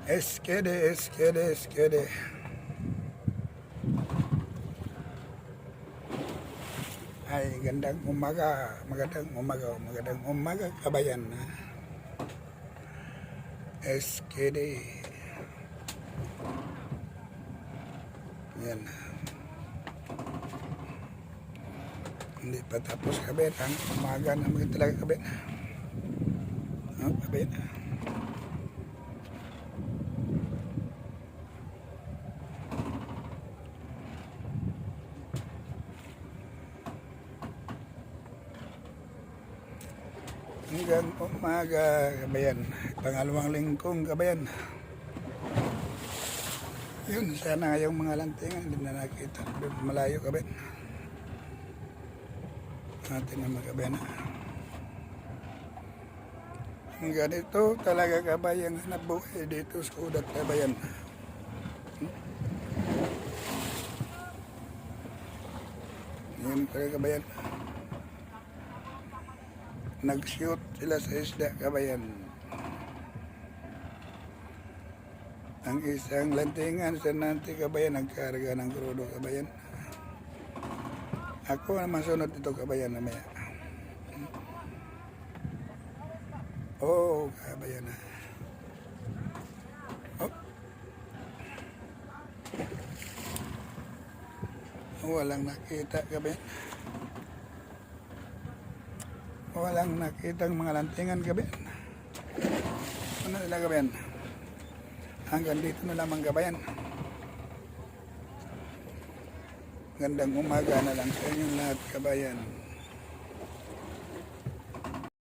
Eskede, eskede, eskede. Ay, gandang umaga, magandang umaga kabayan. Eskede. Yan. Hindi pa tapos kabayan, ang umaga na mga talaga kabayan. Kabayan. Hanggang umaga kabayan, pangalawang lingkong kabayan. Yun, sana yung mga lantingan hindi na nakita doon malayo kabayan. Atin naman kabayan. Hanggang dito talaga kabayan nabuhay dito sa udat kabayan. Yun talaga kabayan. Nag-shoot sila sa isda kabayan. Ang isang lantingan sa nanti kabayan nagkarga ng krudo kabayan. Ako naman sunod ito kabayan namaya. Oh kabayan na. Walang nakita kabayan. Walang nakitang mga lantingan kabayan. Ano nila kabayan? Hanggang dito na lamang kabayan. Gandang umaga na lang sa inyong lahat kabayan.